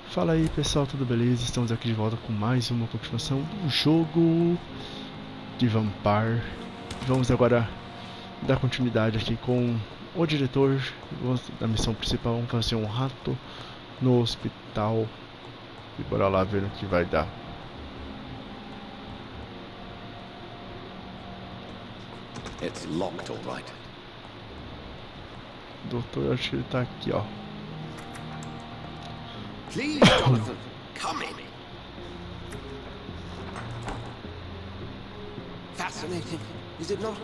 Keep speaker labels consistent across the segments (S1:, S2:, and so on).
S1: Fala aí pessoal, tudo beleza? Estamos aqui de volta com mais uma continuação do jogo de Vampyr. Vamos agora dar continuidade aqui com o diretor da missão principal. Vamos fazer um rato no hospital e bora lá ver o que vai dar.
S2: It's locked, all right.
S1: Doutor, acho que ele tá aqui, ó.
S2: Please, Jonathan, come in. Fascinating, is it not?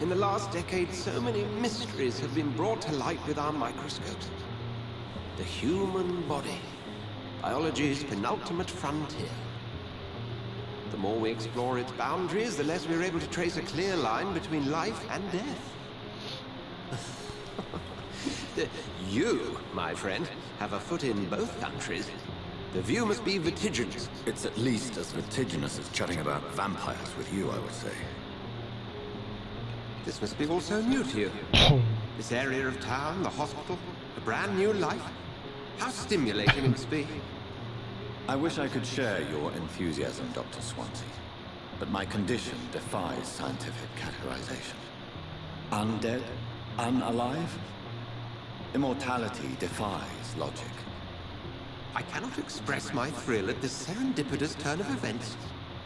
S2: In the last decade, so many mysteries have been brought to light with our microscopes. The human body, biology's penultimate frontier. The more we explore its boundaries, the less we're able to trace a clear line between life and death. You, my friend, have a foot in both countries. The view must be vertiginous.
S3: It's at least as vertiginous as chatting about vampires with you, I would say.
S2: This must be all so new to you. This area of town, the hospital, a brand new life. How stimulating it must be.
S3: I wish I could share your enthusiasm, Dr. Swansea, but my condition defies scientific categorization. Undead? Unalive? Immortality defies logic.
S2: I cannot express my thrill at this serendipitous turn of events.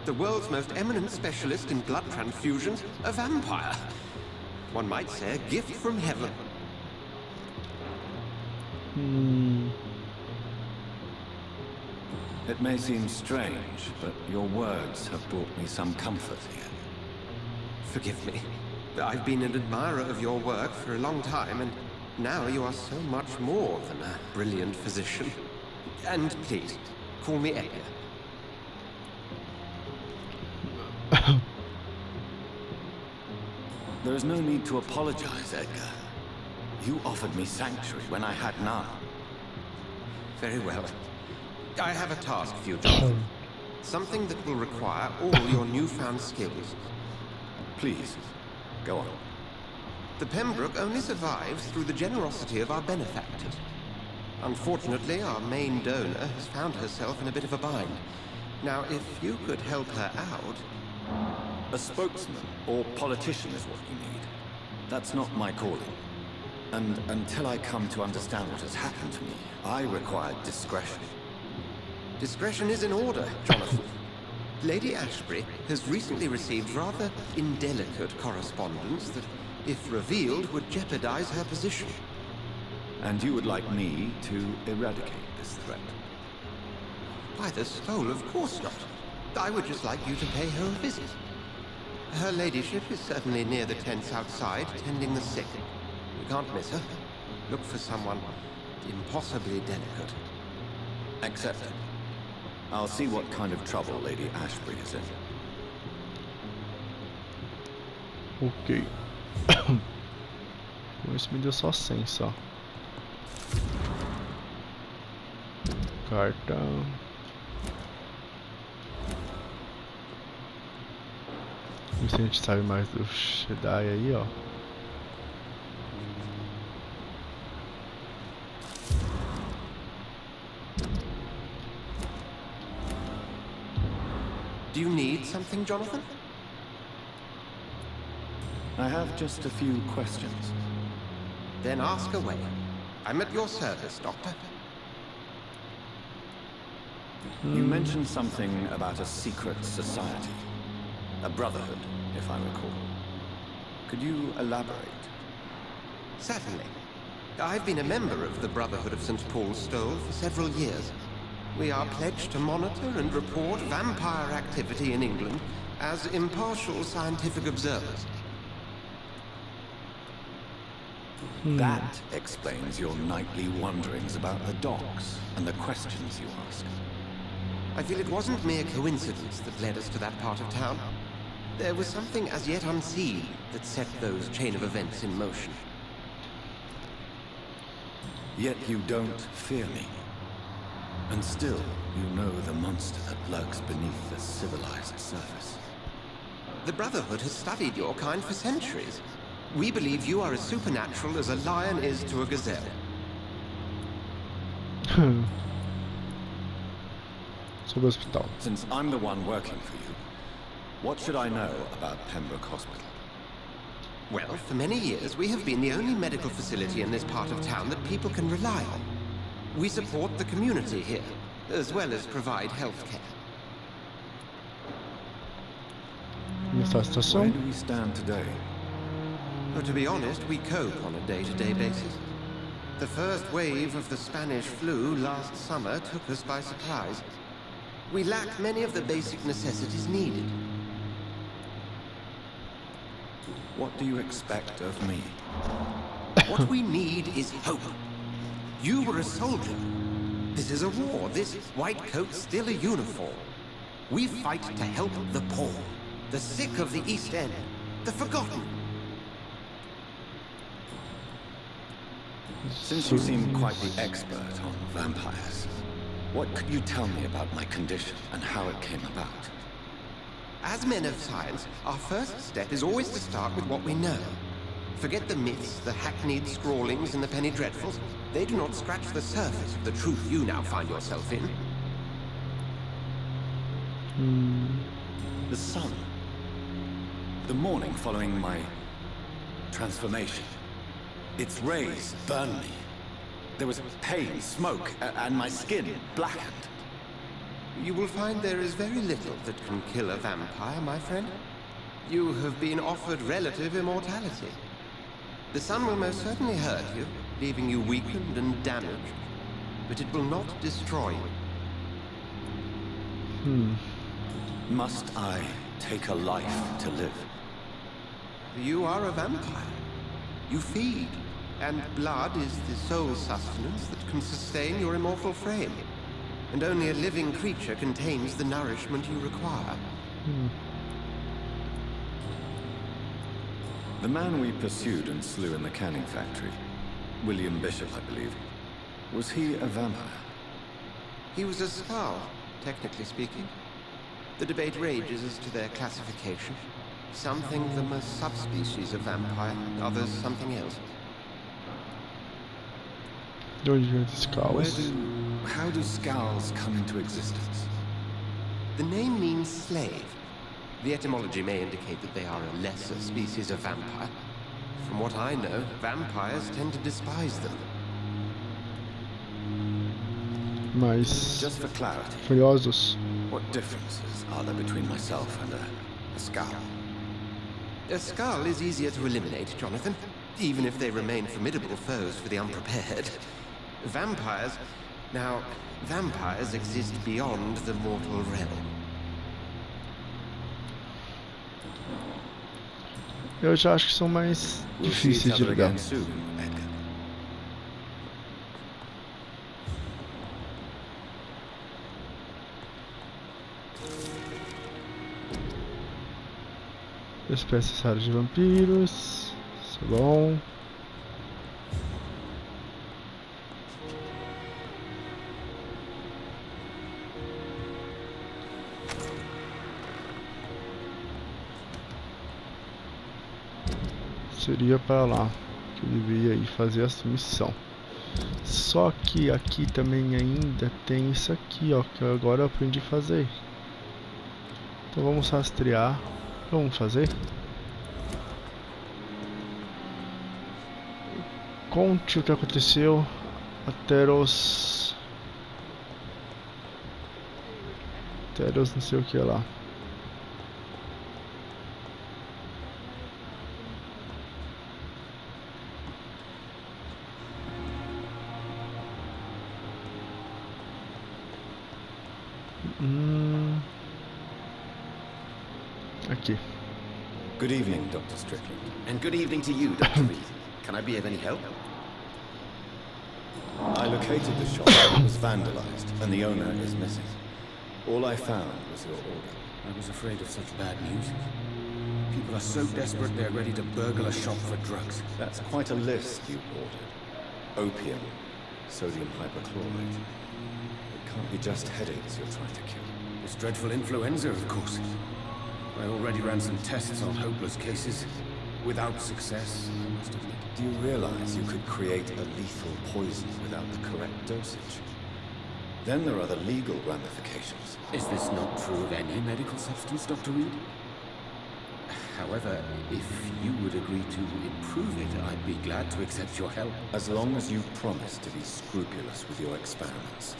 S2: The world's most eminent specialist in blood transfusions, a vampire. One might say a gift from heaven.
S3: It may seem strange, but your words have brought me some comfort here.
S2: Forgive me. I've been an admirer of your work for a long time, and now you are so much more than a brilliant physician. And please, call me Edgar.
S3: There is no need to apologize, Edgar. You offered me sanctuary when I had none.
S2: Very well. I have a task for you, Jonathan. Something that will require all your newfound skills.
S3: Please, go on.
S2: The Pembroke only survives through the generosity of our benefactors. Unfortunately, our main donor has found herself in a bit of a bind. Now, if you could help her out...
S3: A spokesman or politician is what you need. That's not my calling. And until I come to understand what has happened to me, I require discretion.
S2: Discretion is in order, Jonathan. Lady Ashbury has recently received rather indelicate correspondence that, if revealed, would jeopardize her position.
S3: And you would like me to eradicate this threat?
S2: By the soul, of course not. I would just like you to pay her a visit. Her ladyship is certainly near the tents outside, tending the sick. You can't miss her. Look for someone impossibly delicate.
S3: Accepted. I'll see what kind of trouble Lady Ashbury is in.
S1: Ok. Isso me deu só 100 só. Carta. Vamos ver se a gente sabe mais do Jedi aí, ó.
S2: Do you need something, Jonathan?
S3: I have just a few questions.
S2: Then ask away. I'm at your service, Doctor.
S3: You mentioned something about a secret society. A brotherhood, if I recall. Could you elaborate?
S2: Certainly. I've been a member of the Brotherhood of St. Paul's Stole for several years. We are pledged to monitor and report vampire activity in England as impartial scientific observers.
S3: That explains your nightly wanderings about the docks and the questions you ask.
S2: I feel it wasn't mere coincidence that led us to that part of town. There was something as yet unseen that set those chain of events in motion.
S3: Yet you don't fear me. And still, you know the monster that lurks beneath the civilized surface.
S2: The Brotherhood has studied your kind for centuries. We believe you are as supernatural as a lion is to a gazelle.
S1: sobre o hospital.
S3: Since I'm the one working for you, what should I know about Pembroke Hospital?
S2: Well, for many years, we have been the only medical facility in this part of town that people can rely on. We support the community here, as well as provide health care.
S1: Como está a
S3: Where
S1: situação?
S3: do we stand today?
S2: But to be honest, we cope on a day-to-day basis. The first wave of the Spanish flu last summer took us by surprise. We lack many of the basic necessities needed.
S3: What do you expect of me?
S2: What we need is hope. You were a soldier. This is a war. This white coat's still a uniform. We fight to help the poor, the sick of the East End, the forgotten.
S3: Since you seem quite the expert on vampires, what could you tell me about my condition and how it came about?
S2: As men of science, our first step is always to start with what we know. Forget the myths, the hackneyed scrawlings, and the penny dreadfuls. They do not scratch the surface of the truth you now find yourself in.
S3: The sun. The morning following my transformation. Its rays burned me. There was pain, smoke, and my skin blackened.
S2: You will find there is very little that can kill a vampire, my friend. You have been offered relative immortality. The sun will most certainly hurt you, leaving you weakened and damaged. But it will not destroy you.
S3: Must I take a life to live?
S2: You are a vampire. You feed, and blood is the sole sustenance that can sustain your immortal frame. And only a living creature contains the nourishment you require.
S3: The man we pursued and slew in the canning factory, William Bishop, I believe, was he a vampire?
S2: He was a skull, technically speaking. The debate rages as to their classification. Some think them a subspecies of vampire, others something else.
S1: De onde vem esses caos?
S3: How do scowls come into existence?
S2: The name means slave. The etymology may indicate that they are a lesser species of vampire. From what I know, vampires tend to despise them.
S1: Mais
S3: Just for clarity,
S1: curiosos.
S3: what differences are there between myself and a scowl?
S2: A skull is easier to eliminate, Jonathan, even if they remain formidable foes for the unprepared. Vampires... Now, vampires exist beyond the mortal realm.
S1: Eu já acho que são mais
S3: We'll see each
S1: difíceis de
S3: other
S1: lidar.
S3: again soon, Edgar.
S1: Espécies raras de vampiros. Isso é bom. Seria para lá que eu deveria ir fazer essa missão. Só que aqui também ainda tem isso aqui, ó, que agora eu aprendi a fazer. Então vamos rastrear. Vamos fazer. Conte o que aconteceu até os não sei o que lá. Aqui.
S3: Good evening, Dr. Strickland.
S2: And good evening to you, Dr. Reed. Can I be of any help?
S3: I located the shop. It was vandalized, and the owner is missing. All I found was your order.
S4: I was afraid of such bad news. People are so desperate they're ready to burgle a shop for drugs.
S3: That's quite a list you ordered. Opium, sodium hypochlorite. It can't be just headaches you're trying to kill.
S4: This dreadful influenza, of course. I already ran some tests on hopeless cases. Without success, I must admit.
S3: Do you realize you could create a lethal poison without the correct dosage? Then there are the legal ramifications.
S4: Is this not true of any medical substance, Dr. Reed? However, if you would agree to improve it, I'd be glad to accept your help.
S3: As long as you promise to be scrupulous with your experiments,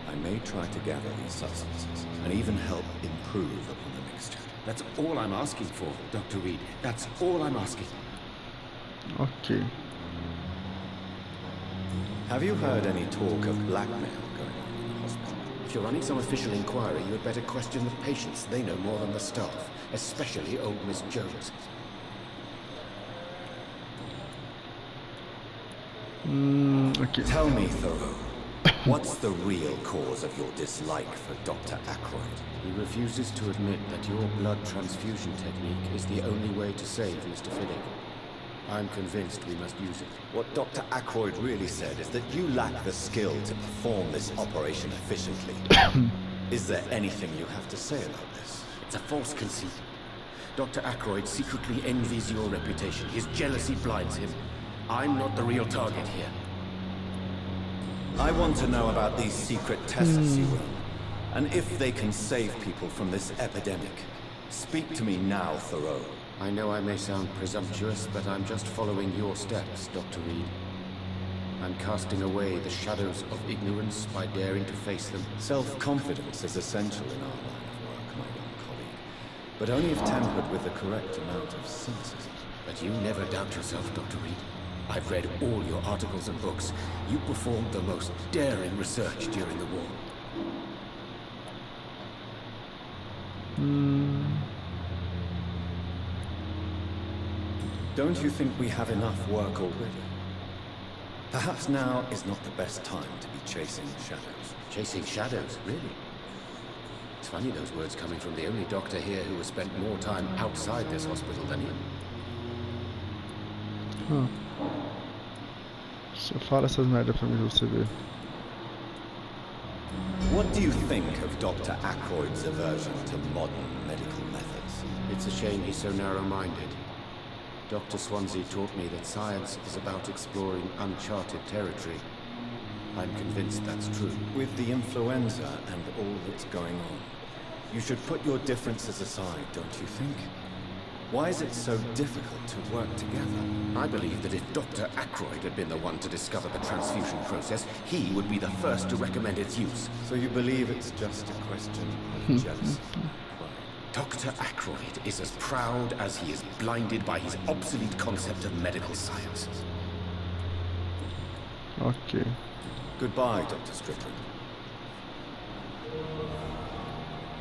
S3: I may try to gather these substances and even help improve upon the mixture.
S4: That's all I'm asking for, Dr. Reed. That's all I'm asking.
S1: Ok.
S3: Have you heard any talk of blackmail going on in the hospital?
S4: If you're running some official inquiry, you had better question the patients. They know more than the staff, especially old Miss Jones.
S1: Ok.
S3: Tell me, Thoreau, what's the real cause of your dislike for Dr. Ackroyd?
S4: He refuses to admit that your blood transfusion technique is the only way to save Mr. Fiddick. I'm convinced we must use it.
S3: What Dr. Ackroyd really said is that you lack the skill to perform this operation efficiently. Is there anything you have to say about this?
S4: It's a false conceit. Dr. Ackroyd secretly envies your reputation. His jealousy blinds him. I'm not the real target here.
S3: I want to know about these secret tests you run, and if they can save people from this epidemic. Speak to me now, Thoreau.
S4: I know I may sound presumptuous, but I'm just following your steps, Dr. Reed. I'm casting away the shadows of ignorance by daring to face them.
S3: Self-confidence is essential in our line of work, my young colleague, but only if tempered with the correct amount of cynicism.
S4: But you never doubt yourself, Dr. Reed. I've read all your articles and books. You performed the most daring research during the war.
S3: Don't you think we have enough work already? Perhaps now is not the best time to be chasing shadows.
S4: Chasing shadows, really? It's funny those words coming from the only doctor here who has spent more time outside this hospital than him.
S1: Só fala essas merda pra mim pra você ver.
S3: What do you think of Dr. Ackroyd's aversion to modern medical methods?
S4: It's a shame he's so narrow-minded. Dr. Swansea taught me that science is about exploring uncharted territory. I'm convinced that's true.
S3: With the influenza and all that's going on, you should put your differences aside, don't you think? Why is it so difficult to work together?
S4: I believe that if Dr. Ackroyd had been the one to discover the transfusion process, he would be the first to recommend its use.
S3: So you believe it's just a question of jealousy?
S4: Dr. Ackroyd is as proud as he is blinded by his obsolete concept of medical science.
S1: Ok.
S3: Goodbye, Dr. Strickland.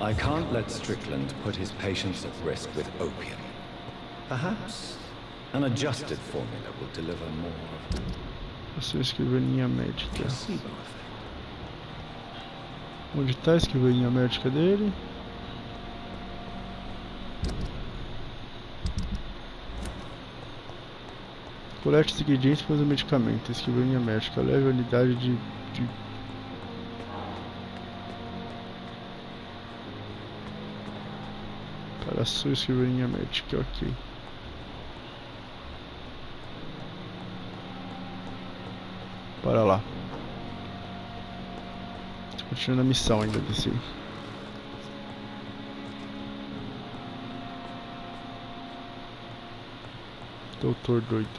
S3: I can't let Strickland put his patients at risk with opium. Perhaps an adjusted formula will deliver more of
S1: A sua escrivaninha médica.
S3: placebo effect.
S1: Onde tá a escrivaninha médica dele? Colete os ingredientes para o medicamento. Escrivaninha médica. Leve a unidade de... Para a sua escrivaninha médica. Ok. Bora lá. Tô continuando a missão ainda desse. Doutor doido.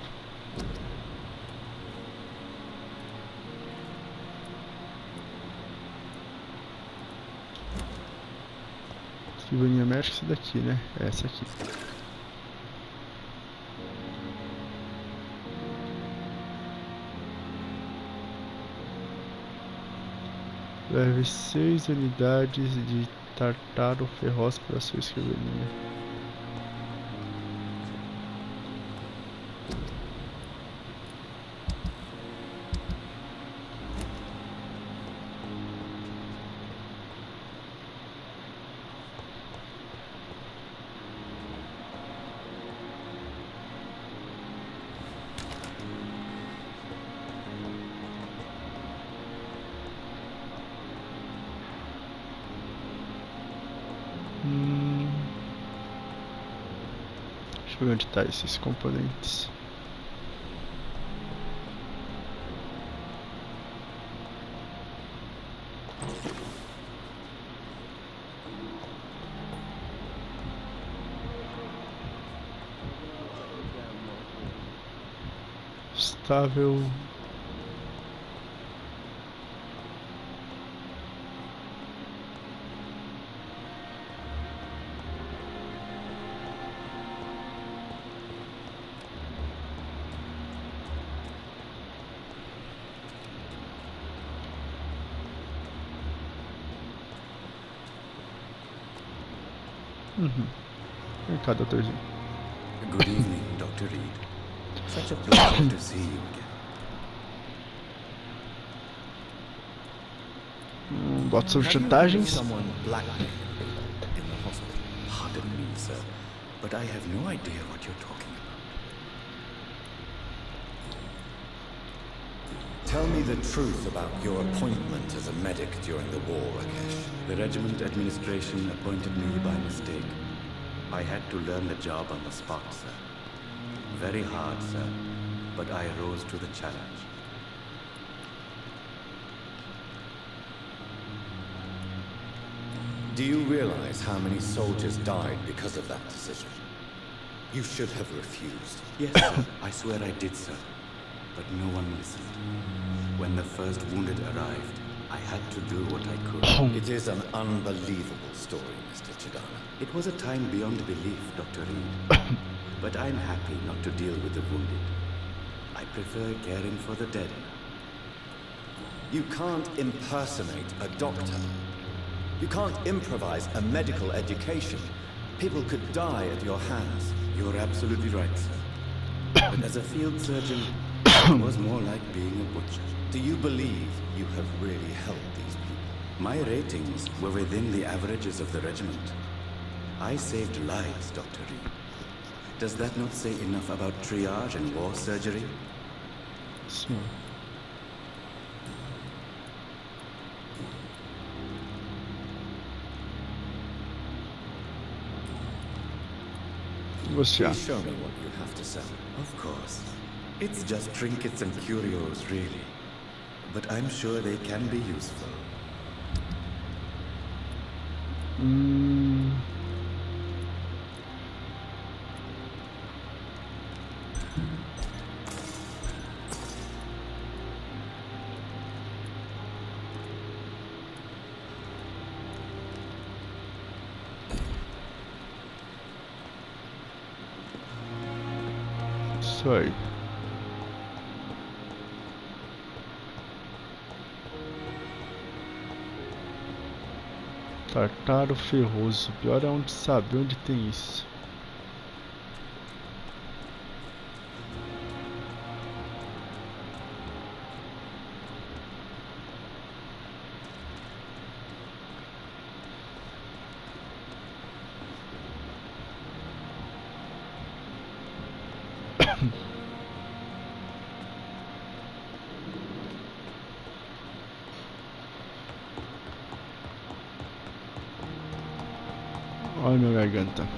S1: Escrivaninha médica, essa daqui, né? É essa aqui. Leve 6 unidades de tartaro ferroz para sua escrivaninha. Deixa eu ver onde tá esses componentes. Estável. Vem cá, doutorzinho.
S4: Good evening, Dr. Reed. Such a pleasure to see you again.
S1: Bota sobre chantagens.
S3: Someone blackmailed in the hospital.
S4: Pardon me, sir, but I have no idea what you're talking about.
S3: Tell me the truth about your appointment as a medic during the war, Rakesh.
S4: The regiment administration appointed me by mistake. I had to learn the job on the spot, sir. Very hard, sir, but I rose to the challenge.
S3: Do you realize how many soldiers died because of that decision? You should have refused.
S4: Yes, sir. I swear I did, sir. But no one listened. When the first wounded arrived, I had to do what I could.
S3: It is an unbelievable story, Mr. Chidana.
S4: It was a time beyond belief, Dr. Reed. But I'm happy not to deal with the wounded. I prefer caring for the dead.
S3: You can't impersonate a doctor. You can't improvise a medical education. People could die at your hands.
S4: You're absolutely right, sir. But as a field surgeon, it was more like being a butcher.
S3: Do you believe you have really helped these people?
S4: My ratings were within the averages of the regiment. I saved lives, Dr. Reed. Does that not say enough about triage and war surgery?
S1: Sim.
S3: Please show me what you have to say.
S4: Of course. It's just trinkets and curios, really. But I'm sure they can be useful.
S1: Isso aí. Tartaro ferroso. Pior é onde saber onde tem isso. Olha minha garganta.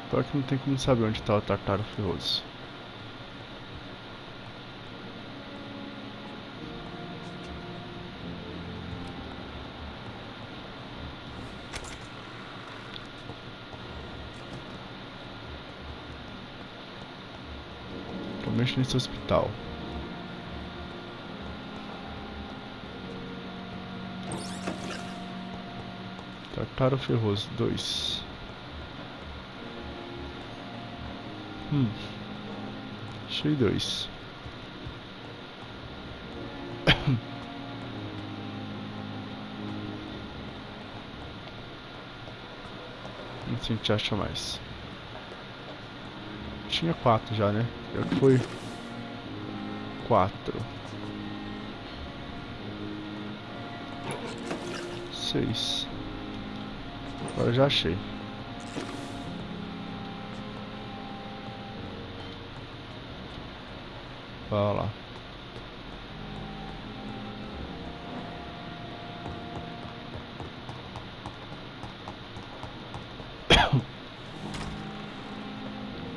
S1: Pior que não tem como saber onde está o Tartaro ferroso. Provavelmente nesse hospital. Tartaro ferroso 2. Achei 2. Não sei se a gente acha mais. Tinha 4 já, né? Já que foi 4. vocês. Agora já achei. Vai lá.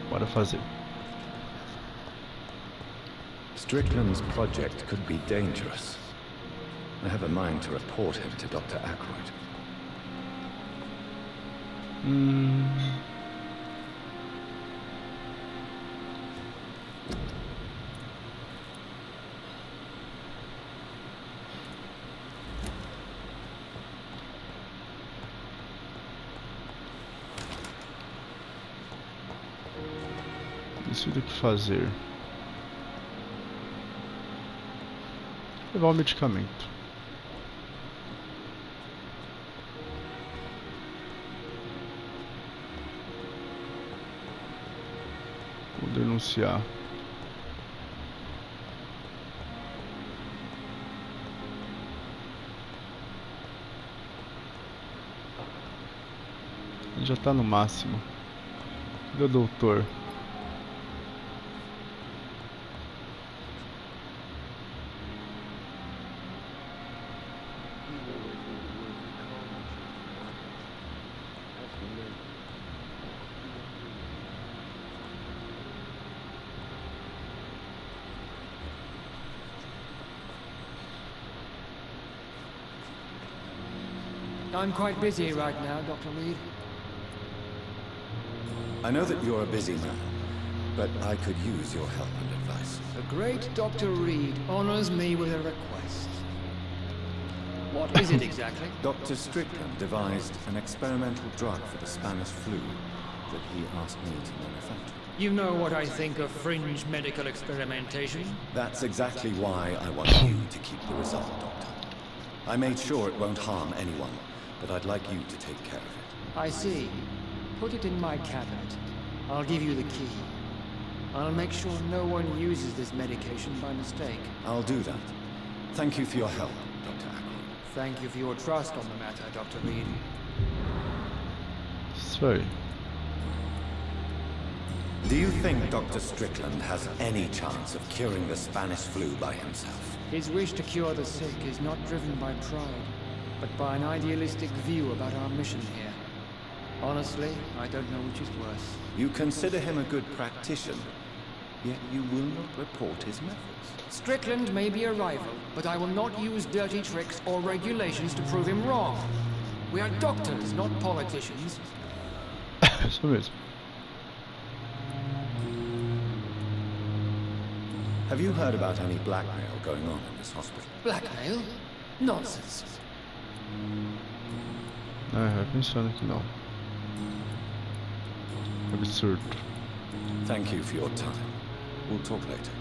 S1: Bora fazer.
S3: Strickland's project could be dangerous. I have a mind to report him to Dr. Ackroyd.
S1: Isso do que fazer. Levar o medicamento. Vou denunciar. Ele já tá no máximo. Cadê o doutor?
S5: I'm quite busy right now, Dr. Reed.
S3: I know that you're a busy man, but I could use your help and advice.
S5: The great Dr. Reed honors me with a request. What is it exactly?
S3: Dr. Strickland devised an experimental drug for the Spanish flu that he asked me to manufacture.
S5: You know what I think of fringe medical experimentation?
S3: That's exactly why I want you to keep the result, Doctor. I made sure it won't harm anyone, but I'd like you to take care of it.
S5: I see. Put it in my cabinet. I'll give you the key. I'll make sure no one uses this medication by mistake.
S3: I'll do that. Thank you for your help, Dr. Ackroyd.
S5: Thank you for your trust on the matter, Dr. Reed.
S1: Sorry.
S3: Do you think Dr. Strickland has any chance of curing the Spanish flu by himself?
S5: His wish to cure the sick is not driven by pride, but by an idealistic view about our mission here. Honestly, I don't know which is worse.
S3: You consider him a good practitioner, yet you will not report his methods.
S5: Strickland may be a rival, but I will not use dirty tricks or regulations to prove him wrong. We are doctors, not politicians.
S1: Isso mesmo.
S3: Have you heard about any blackmail going on in this hospital?
S5: Blackmail? Nonsense.
S1: Pensando que não. Absurdo.
S3: Thank you for your time. We'll talk later.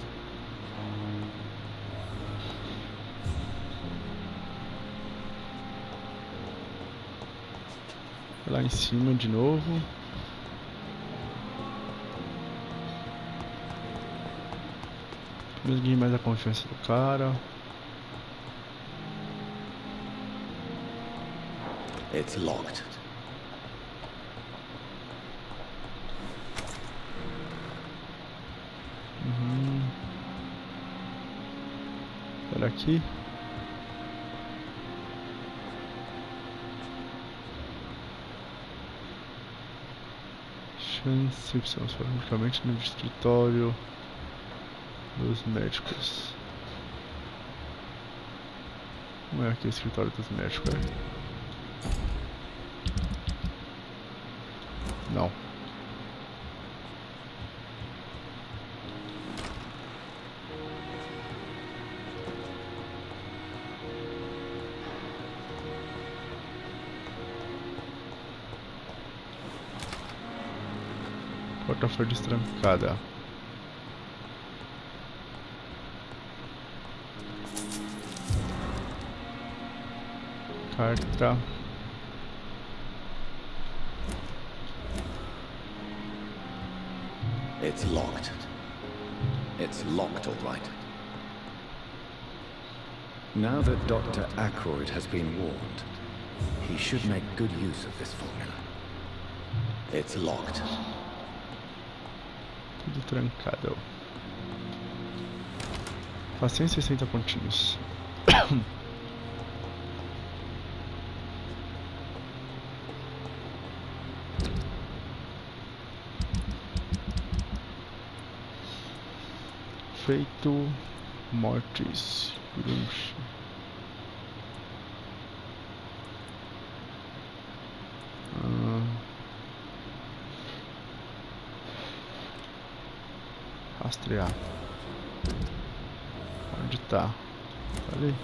S1: Lá em cima de novo. Ninguém mais a confiança do cara.
S3: It's locked.
S1: Olha aqui. Chance, precisamos falar unicamente no escritório dos médicos. Como é aqui o escritório dos médicos? Não. Porta foi destrancada. Carta.
S3: It's locked. It's locked, all right. Now that Dr. Ackroyd has been warned, He should make good use of this formula. It's locked.
S1: Tudo trancado. Faz 160 pontinhos. Feito mortis. Grunge. Rastrear. Onde tá? Ali.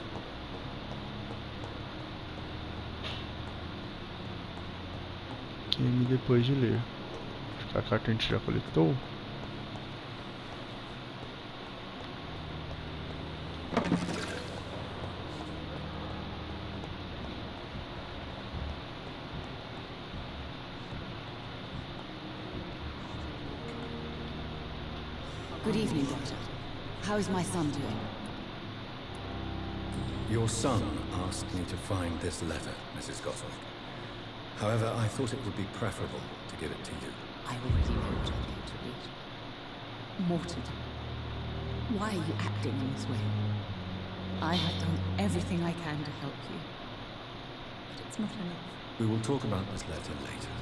S1: Game depois de ler. Acho que a carta a gente já coletou.
S6: Good evening, Doctor. How is my son doing?
S3: Your son asked me to find this letter, Mrs. Goswick. However, I thought it would be preferable to give it to you.
S6: I already know what I'm going to read. Mortimer, why are you acting in this way? I have done everything I can to help you. But it's not enough.
S3: We will talk about this letter later.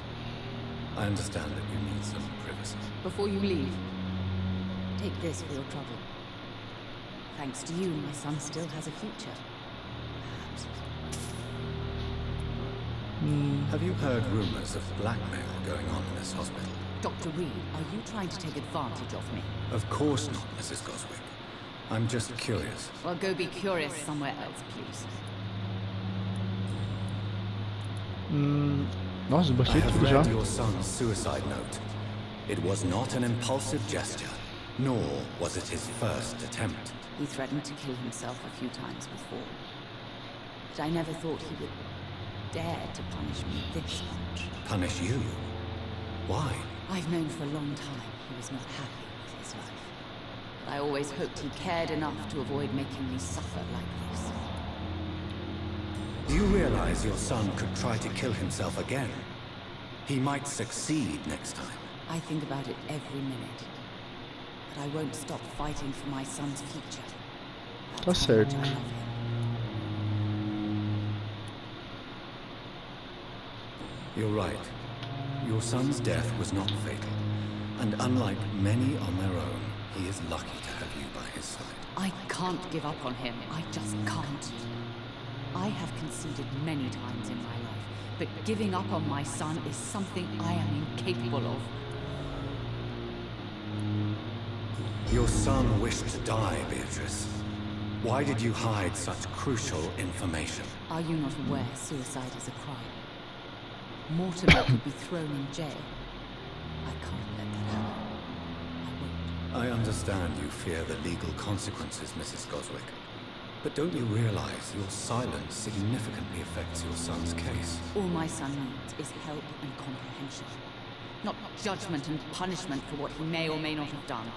S3: I understand that you need some privacy.
S6: Before you leave, take this for your trouble. Thanks to you, my son still has a future. Perhaps.
S3: Have you heard rumors of blackmail going on in this hospital?
S6: Dr. Reed, are you trying to take advantage of me?
S3: Of course not, Mrs. Goswick. I'm just curious.
S6: Well, go be curious somewhere else, please.
S1: Nossa,
S3: I
S1: baixei
S3: have
S1: tudo já.
S3: read your son's suicide note. It was not an impulsive gesture, nor was it his first attempt.
S6: He threatened to kill himself a few times before. But I never thought he would dare to punish me this much.
S3: Punish you? Why?
S6: I've known for a long time he was not happy with his life. But I always hoped he cared enough to avoid making me suffer like this.
S3: Do you realize your son could try to kill himself again? He might succeed next time.
S6: I think about it every minute. But I won't stop fighting for my son's future.
S1: Tá
S6: That's how much
S1: certo.
S6: I love him.
S3: You're right. Your son's death was not fatal. And unlike many on their own, he is lucky to have you by his side.
S6: I can't give up on him. I just can't. I have conceded many times in my life, but giving up on my son is something I am incapable of.
S3: Your son wished to die, Beatrice. Why did you hide such crucial information?
S6: Are you not aware suicide is a crime? Mortimer could be thrown in jail. I can't let that happen. I won't.
S3: I understand you fear the legal consequences, Mrs. Goswick. But don't you realize your silence significantly affects your son's case?
S6: All my son needs is help and comprehension. Not judgment and punishment for what he may or may not have done.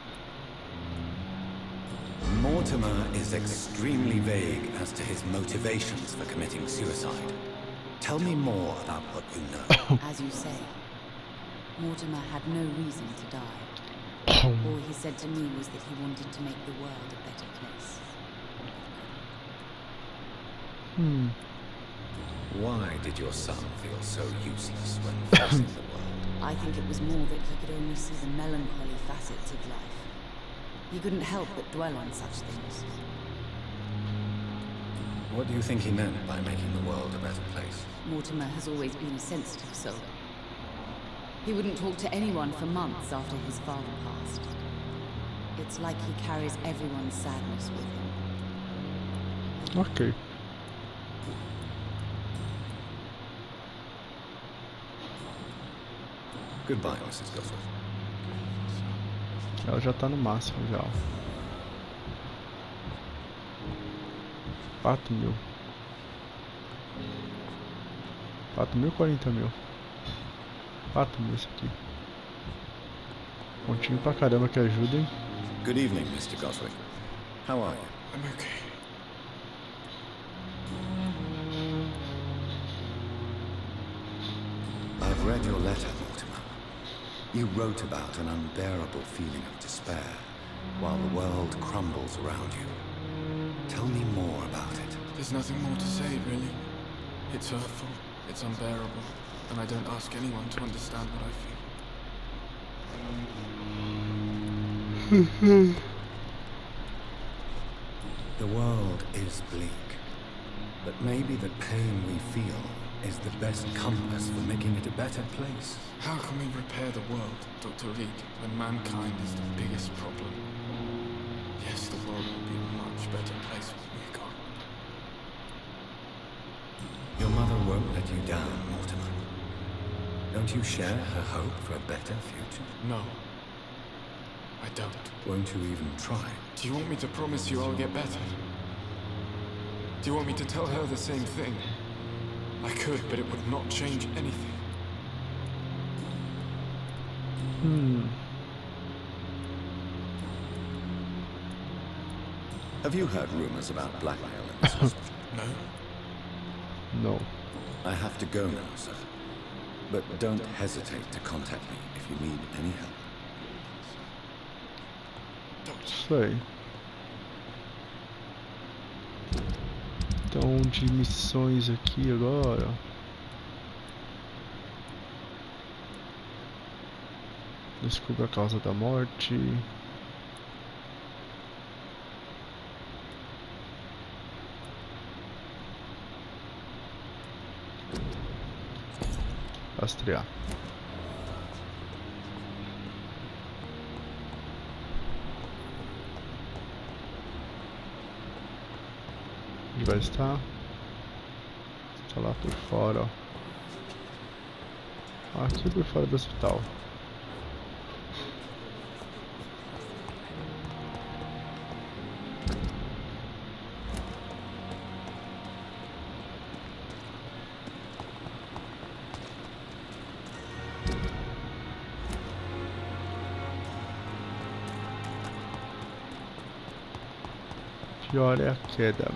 S3: Mortimer is extremely vague as to his motivations for committing suicide. Tell me more about what you know.
S6: As you say, Mortimer had no reason to die. All he said to me was that he wanted to make the world a better place.
S3: Why did your son feel so useless when facing the world?
S6: I think it was more that he could only see the melancholy facets of life. He couldn't help but dwell on such things.
S3: What do you think he meant by making the world a better place?
S6: Mortimer has always been a sensitive soul. He wouldn't talk to anyone for months after his father passed. It's like he carries everyone's sadness with him.
S1: Ok.
S3: Goodbye, Mrs. Goswick.
S1: Ela já tá no máximo já. 4.000. 4.000 ou 40.000? 4.000 isso aqui. Pontinho pra caramba que ajuda, hein?
S3: Good evening, Mr. Goswick. How are you?
S4: I'm okay.
S3: read your letter, Mortimer. You wrote about an unbearable feeling of despair while the world crumbles around you. Tell me more about it.
S7: There's nothing more to say, really. It's hurtful, it's unbearable, and I don't ask anyone to understand what I feel.
S3: The world is bleak, but maybe the pain we feel is the best compass for making it a better place.
S7: How can we repair the world, Dr. Reed, when mankind is the biggest problem? Yes, the world will be a much better place when we're gone.
S3: Your mother won't let you down, Mortimer. Don't you share her hope for a better future?
S7: No. I don't.
S3: Won't you even try?
S7: Do you want me to promise you I'll get better? Do you want me to tell her the same thing? I could, but it would not change anything.
S3: Have you heard rumors about blackmail in this hospital?
S7: No?
S1: No.
S3: I have to go now, sir. But don't hesitate to contact me if you need any help.
S1: Sei. Então, de missões aqui agora. Descubra a causa da morte. Rastrear. Onde vai estar? Está lá por fora. Aqui por fora do hospital. Pior é a queda.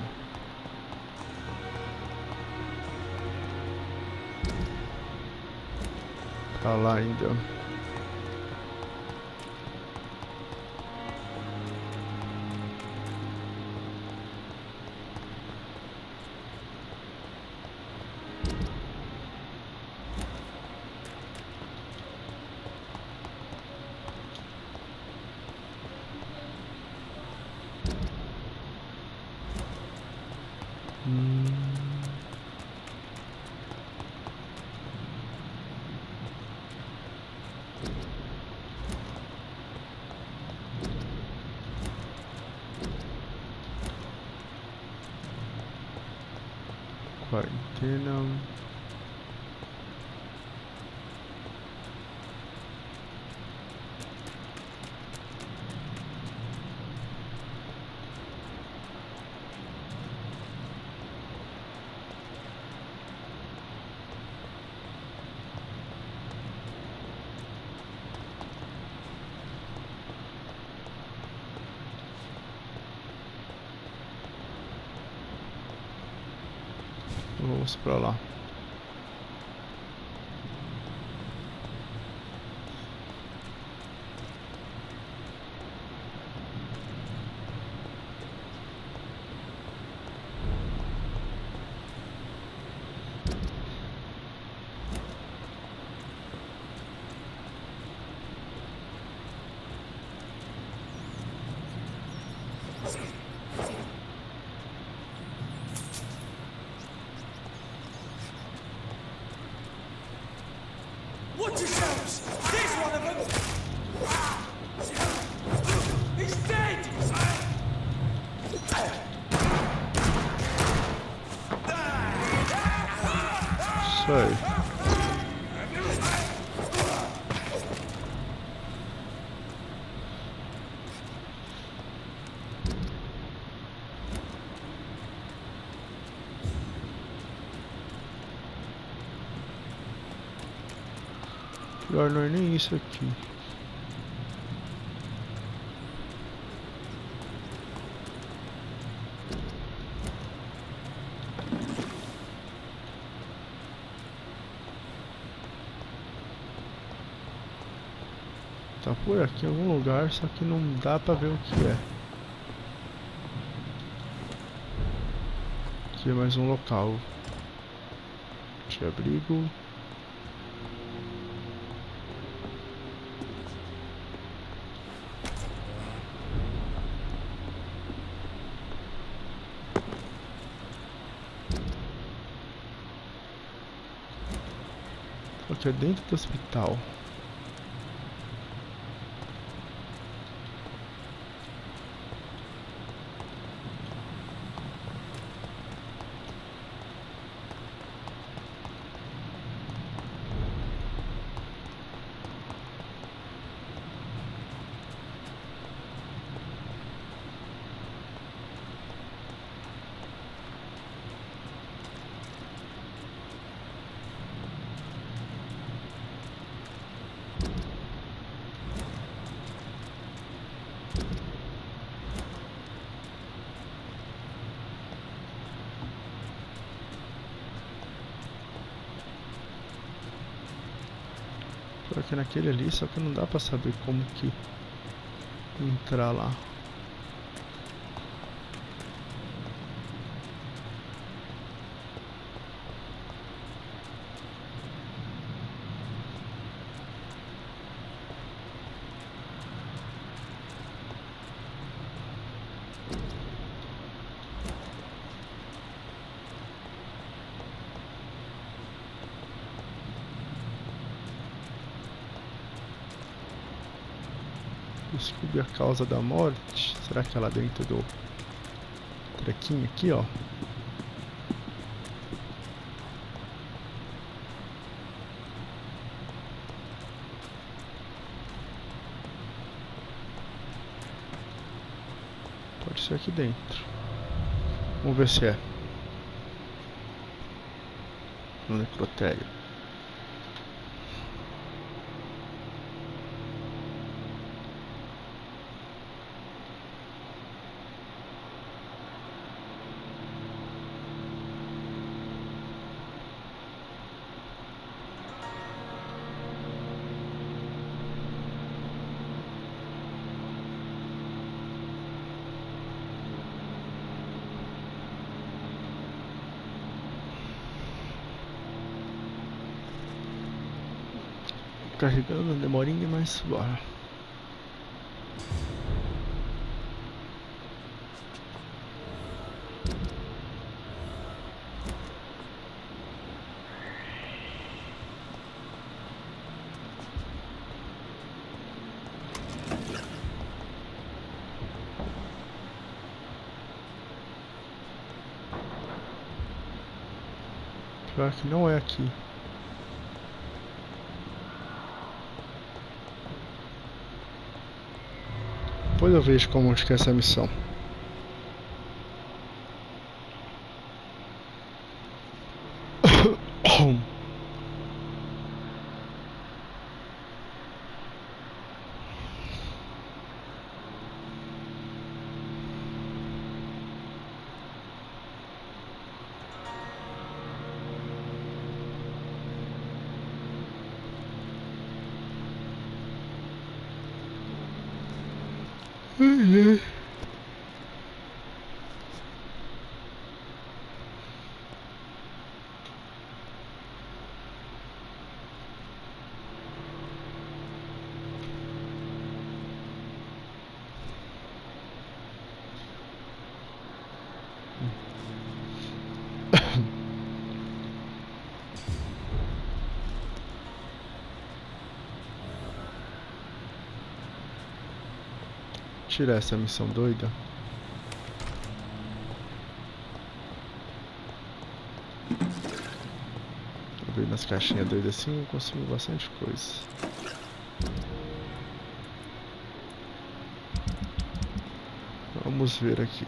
S1: Tá lá ainda. Quarentena. Vamos pra lá.
S8: Watch yourselves! There's one of them! He's dead!
S1: Sei. Pior não é nem isso aqui. Tá por aqui em algum lugar, só que não dá pra ver o que é. Aqui é mais um local de abrigo. Aqui é dentro do hospital. Aqui naquele ali, só que não dá pra saber como que entrar lá. Descobrir a causa da morte. Será que é lá dentro do trequinho aqui, ó? Pode ser aqui dentro. Vamos ver se é. No necrotério. Carregando, demorinha, mas bora. Pior que não é aqui. Depois eu vejo como que é essa missão. Tirar essa missão doida. Abrir nas caixinhas doidas assim, eu consigo bastante coisa. Vamos ver aqui.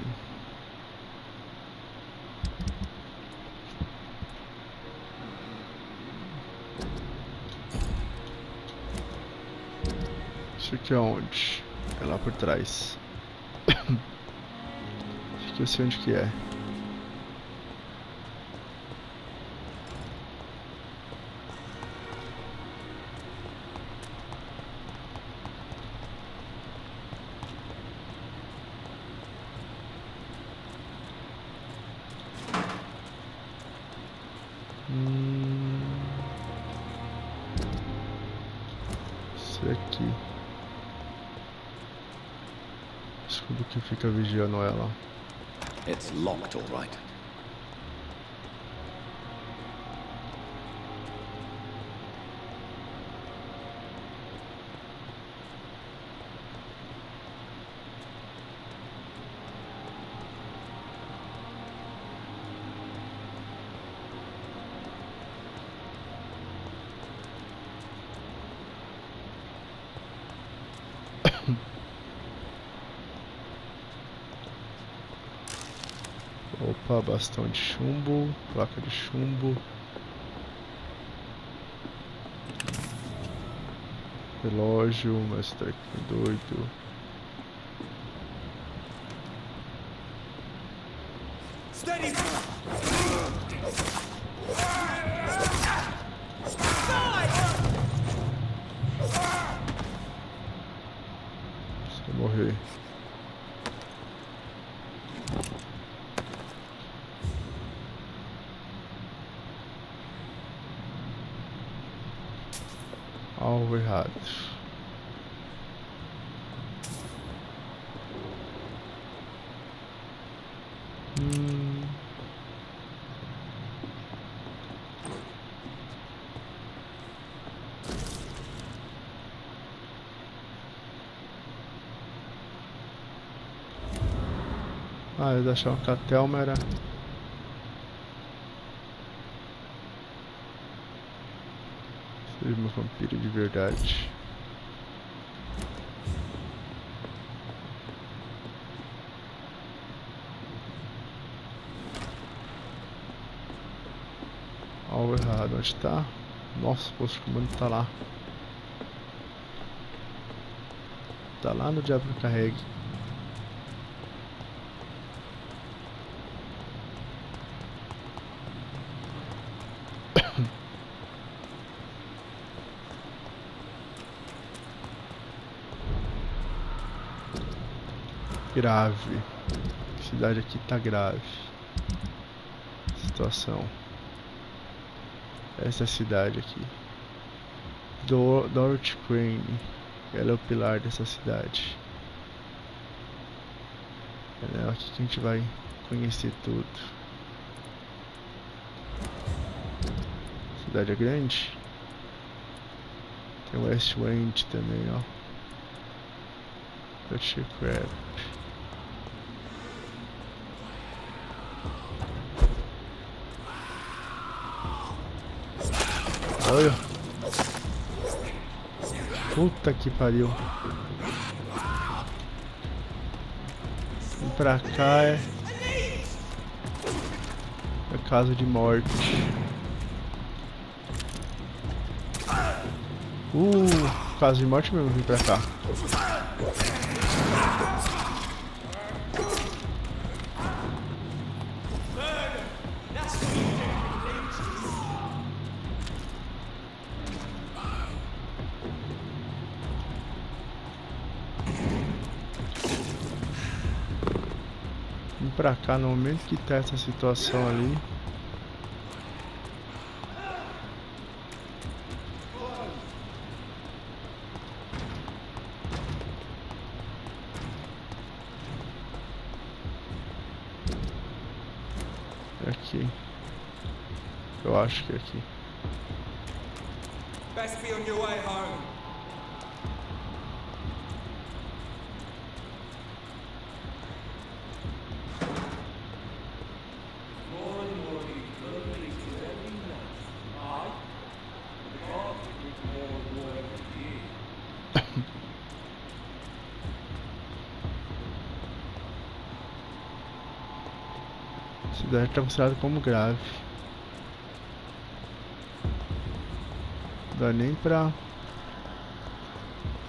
S1: Isso aqui é onde? É lá por trás. Acho que eu sei onde que é. ser aqui. Escudo que fica vigiando ela.
S3: It's locked, all right.
S1: Opa, bastão de chumbo, placa de chumbo. Relógio, mas tá aqui doido.
S8: Steady!
S1: Precisa morrer. Alvo errado. Ah, eu achava que a Thelma era... Seria uma vampira de verdade. Algo errado, onde tá? Nossa, o posto de comando tá lá. Tá lá no Diabo que Carregue. Grave. A cidade aqui tá grave. Situação. Essa é a cidade aqui. Dorothy Crane. Ela é o pilar dessa cidade. É aqui que a gente vai conhecer tudo. A cidade é grande. Tem o West End também, ó. Dutch Crab. Olha. Puta que pariu. Vem pra cá é caso de morte. Caso de morte mesmo, vem pra cá. Vem pra cá no momento que tá essa situação ali. É aqui. Eu acho que é aqui.
S8: Best be on your way home.
S1: A cidade está considerada como grave. Não dá nem pra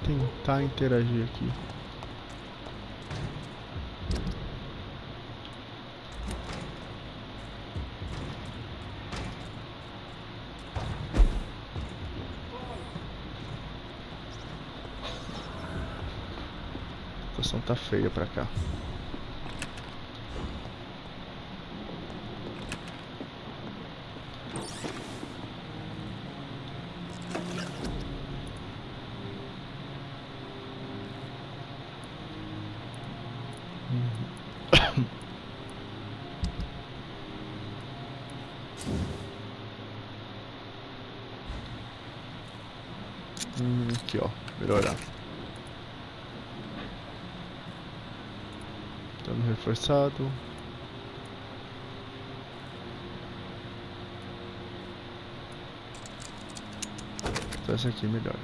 S1: tentar interagir aqui. A situação tá feia pra cá. Aqui, ó. Melhorar. Dano reforçado. Então essa aqui é melhor.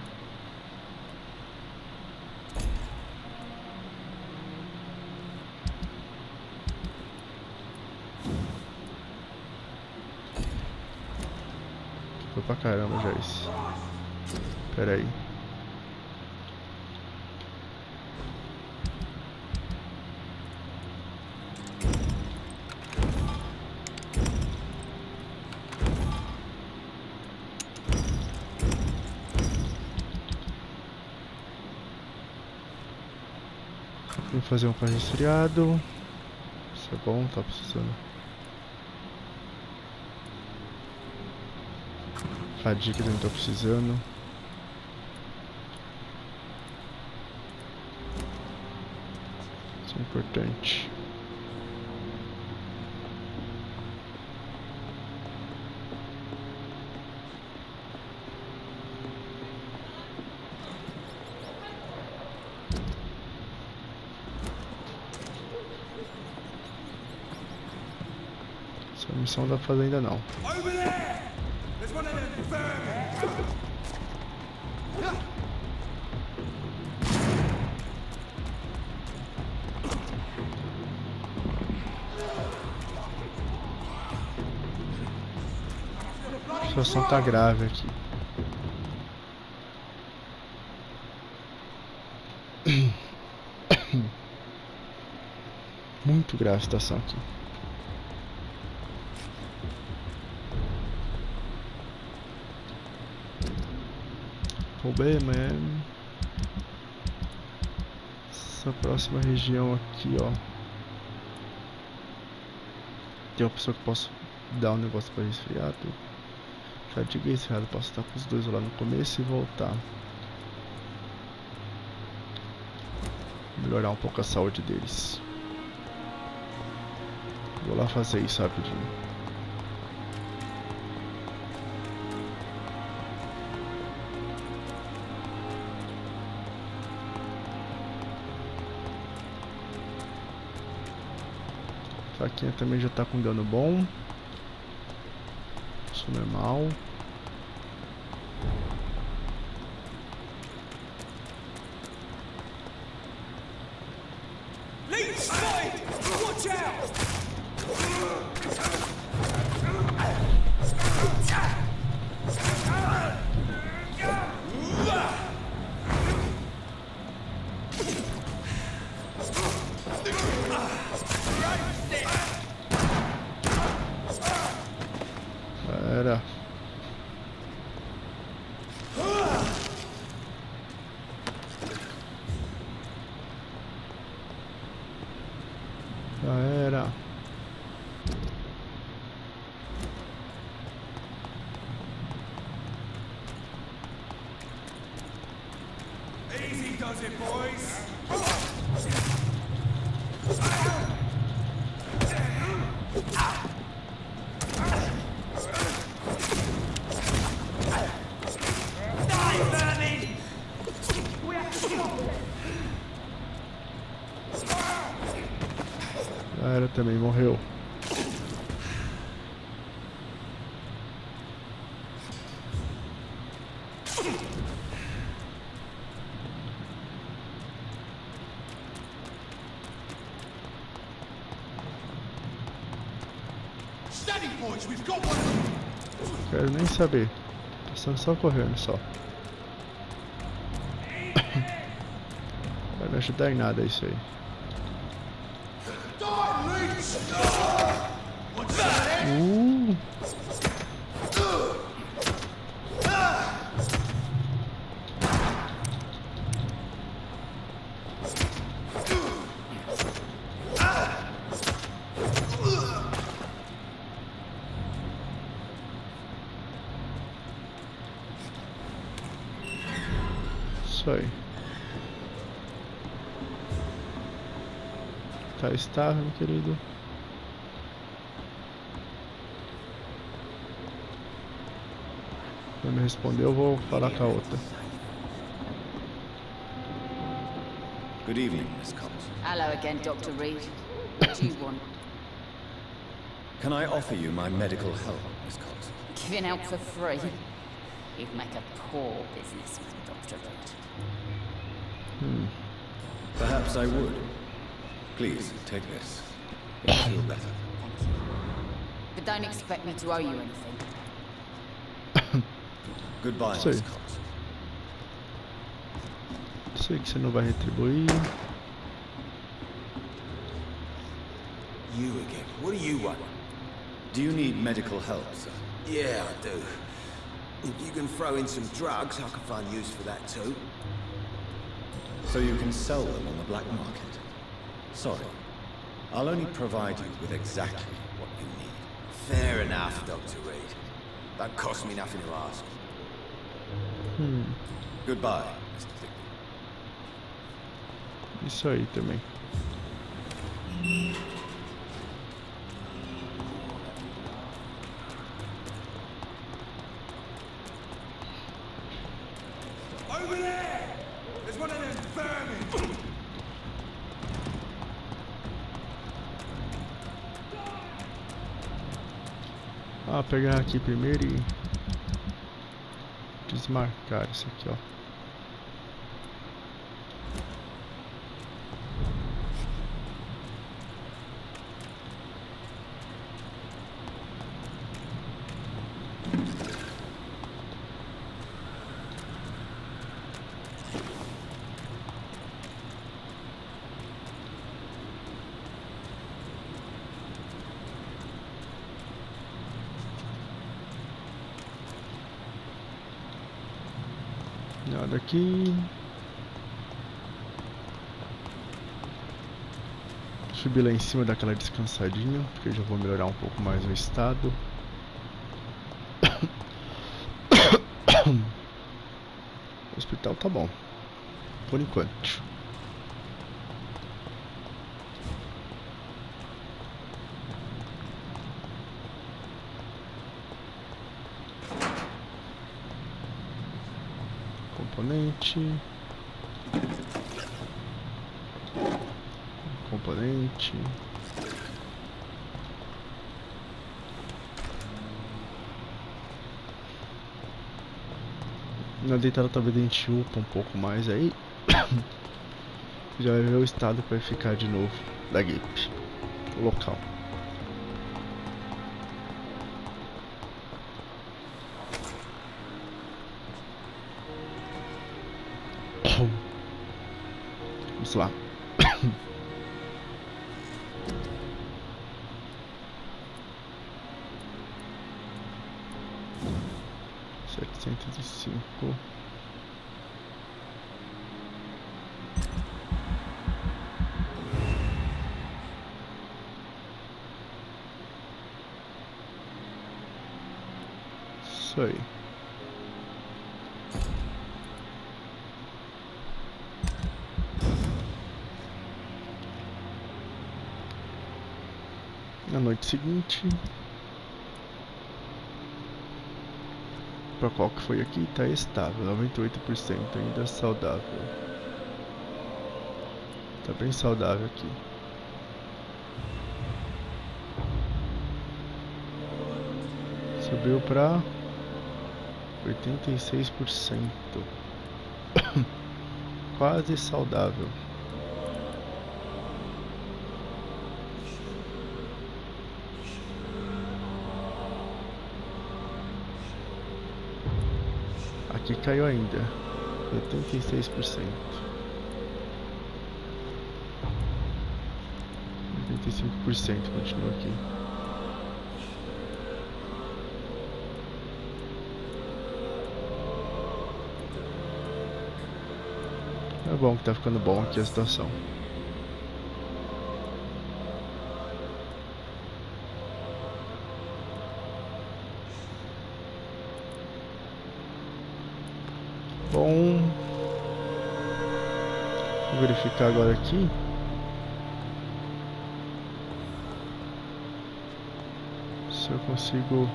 S1: Foi pra caramba já isso. Pera aí. Vou fazer um pão resfriado. Isso é bom, tá precisando. Fadiga também tô precisando. Isso é importante. Essa missão não dá pra fazer ainda não.
S8: Over there! There's one of them vermin!
S1: A situação tá grave aqui. Muito grave a situação aqui. O problema é essa próxima região aqui, ó. Tem uma pessoa que posso dar um negócio para resfriado. Já diga resfriado, posso estar com os dois lá no começo e voltar. Melhorar um pouco a saúde deles. Vou lá fazer isso rapidinho. Faquinha também já tá com dano bom. Isso normal.
S8: Lead side! Watch out!
S1: Era. Já era.
S8: Easy does it, boys!
S1: Já era também, morreu.
S8: Steady, boys! We've got one!
S1: Quero nem saber. Tô só correndo só. Vai me ajudar em nada isso aí. Isso aí. Tá estável, meu querido. Não me respondeu, eu vou falar com a outra.
S3: Good evening, Miss Cox.
S6: Hello again, Dr. Reed. What do you want?
S3: Can I offer you my medical help, Miss Cox?
S6: Giving out for free? You'd make a poor businessman, Dr. Reed.
S3: Perhaps I would. Please, take this. You'll feel better.
S6: Thank you. But don't expect me to owe you anything.
S3: Goodbye,
S1: Sei.
S3: Miss Cox.
S1: Sei que você não vai retribuir.
S8: You again. What do you want?
S3: Do you need medical help, sir?
S8: Yeah, I do. If you can throw in some drugs, I can find use for that too.
S3: So you can sell them on the black market? Sorry. I'll only provide you with exactly what you need.
S8: Fair enough, Dr. Reed. Don't cost me nothing to ask.
S3: Goodbye, Mr. Digby.
S1: Isso aí também.
S8: Over there! There's one of them vermin!
S1: Ah, pegar aqui primeiro e desmarcar isso aqui, ó. Nada aqui. Subir lá em cima, dar aquela descansadinha, porque eu já vou melhorar um pouco mais o estado. O hospital tá bom, por enquanto. Componente. Na deitada talvez a gente upa um pouco mais aí. Já vai ver o estado que vai ficar de novo da gripe, o local. Vamos lá. 705. Isso aí. Na noite seguinte, para qual que foi aqui, tá estável, 98% ainda saudável. Tá bem saudável aqui. Subiu para 86%. Quase saudável. Aqui caiu ainda, 86%. 85% continua aqui. É bom que tá ficando bom aqui a situação. Bom, vou verificar agora aqui. Se eu consigo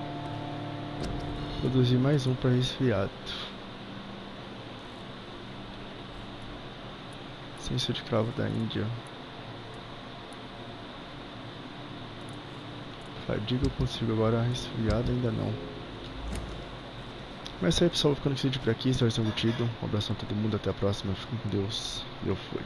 S1: Produzir mais um para resfriado. Ciência de cravo da Índia. Fadiga eu consigo, agora resfriado ainda não. Mas é isso aí, pessoal, vou ficando com esse vídeo por aqui. Espero que vocês tenham curtido. Um abraço a todo mundo, até a próxima. Fiquem com Deus. Eu fui.